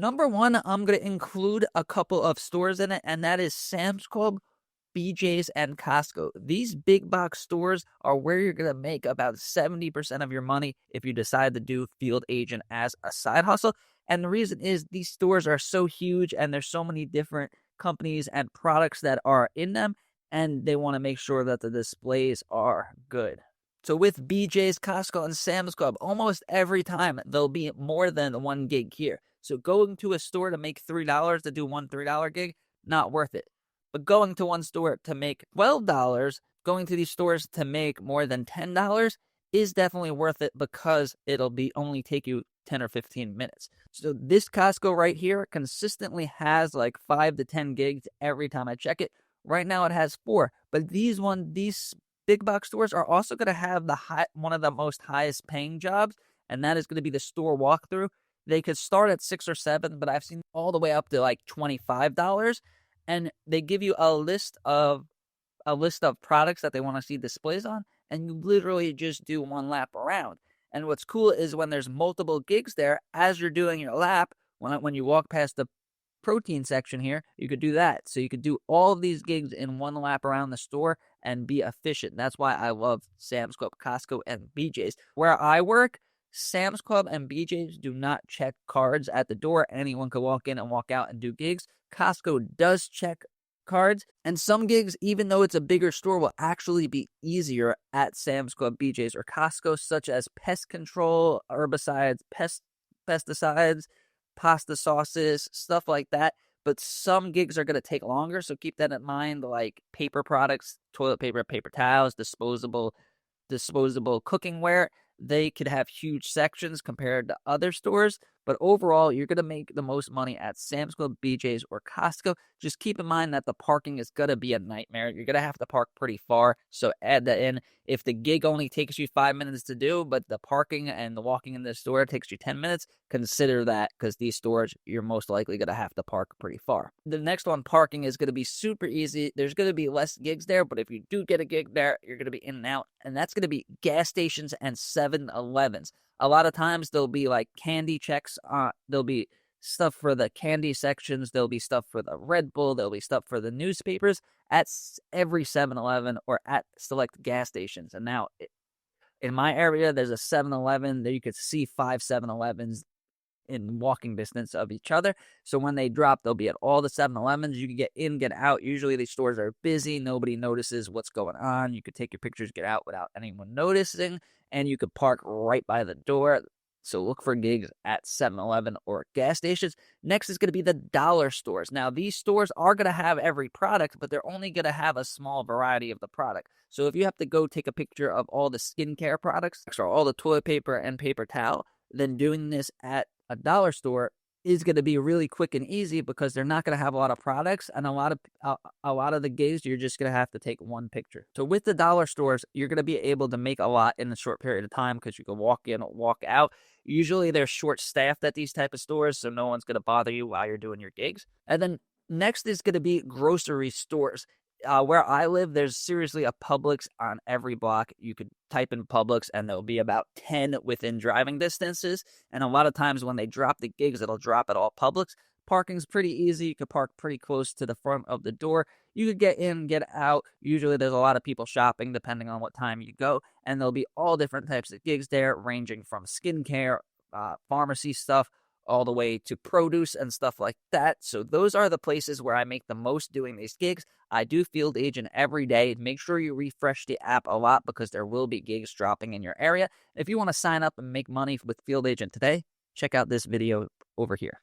Number one, I'm going to include a couple of stores in it, and that is Sam's Club, BJ's, and Costco. These big box stores are where you're going to make about 70% of your money if you decide to do field agent as a side hustle. And the reason is these stores are so huge and there's so many different companies and products that are in them, and they want to make sure that the displays are good. So with BJ's, Costco, and Sam's Club, almost every time there'll be more than one gig here. So going to a store to make $3 to do one $3 gig, not worth it. But going to one store to make $12, going to these stores to make more than $10 is definitely worth it because it'll be only take you 10 or 15 minutes. So this Costco right here consistently has like 5 to 10 gigs every time I check it. Right now it has 4, but these big box stores are also going to have one of the most highest paying jobs, and that is going to be the store walkthrough. They could start at 6 or 7, but I've seen all the way up to like $25, and they give you a list of products that they want to see displays on, and you literally just do one lap around. And what's cool is when there's multiple gigs there, as you're doing your lap, when you walk past the protein section here, you could do that. So you could do all of these gigs in one lap around the store and be efficient. That's why I love Sam's Club, Costco, and BJ's. Where I work, Sam's Club and BJ's do not check cards at the door. Anyone could walk in and walk out and do gigs. Costco does check cards, and some gigs, even though it's a bigger store, will actually be easier at Sam's Club, BJ's, or Costco, such as pest control, herbicides, pesticides, pasta sauces, stuff like that. But some gigs are going to take longer, so keep that in mind, like paper products, toilet paper, paper towels, disposable cookingware. They could have huge sections compared to other stores, but overall, you're going to make the most money at Sam's Club, BJ's, or Costco. Just keep in mind that the parking is going to be a nightmare. You're going to have to park pretty far, so add that in. If the gig only takes you 5 minutes to do, but the parking and the walking in the store takes you 10 minutes, consider that, because these stores, you're most likely going to have to park pretty far. The next one, parking, is going to be super easy. There's going to be less gigs there, but if you do get a gig there, you're going to be in and out, and that's going to be gas stations and 7-Elevens. A lot of times there'll be like candy checks. There'll be stuff for the candy sections. There'll be stuff for the Red Bull. There'll be stuff for the newspapers at every 7-Eleven or at select gas stations. And now in my area, there's a 7-Eleven. There you could see 5 7-Elevens in walking distance of each other. So when they drop, they'll be at all the 7-Elevens. You can get in, get out. Usually these stores are busy. Nobody notices what's going on. You could take your pictures, get out without anyone noticing, and you could park right by the door. So look for gigs at 7-Eleven or gas stations. Next is going to be the dollar stores. Now, these stores are going to have every product, but they're only going to have a small variety of the product. So if you have to go take a picture of all the skincare products or all the toilet paper and paper towel, then doing this at a dollar store is going to be really quick and easy because they're not going to have a lot of products, and a lot of the gigs you're just going to have to take one picture. So with the dollar stores, you're going to be able to make a lot in a short period of time because you can walk in, walk out. Usually they're short staffed at these type of stores, so no one's going to bother you while you're doing your gigs. And then next is going to be grocery stores. Where I live, there's seriously a Publix on every block. You could type in Publix and there'll be about 10 within driving distances. And a lot of times when they drop the gigs, it'll drop at all Publix. Parking's pretty easy. You could park pretty close to the front of the door. You could get in, get out. Usually there's a lot of people shopping depending on what time you go. And there'll be all different types of gigs there, ranging from skincare, pharmacy stuff, all the way to produce and stuff like that. So those are the places where I make the most doing these gigs. I do field agent every day. Make sure you refresh the app a lot because there will be gigs dropping in your area. If you want to sign up and make money with field agent today, check out this video over here.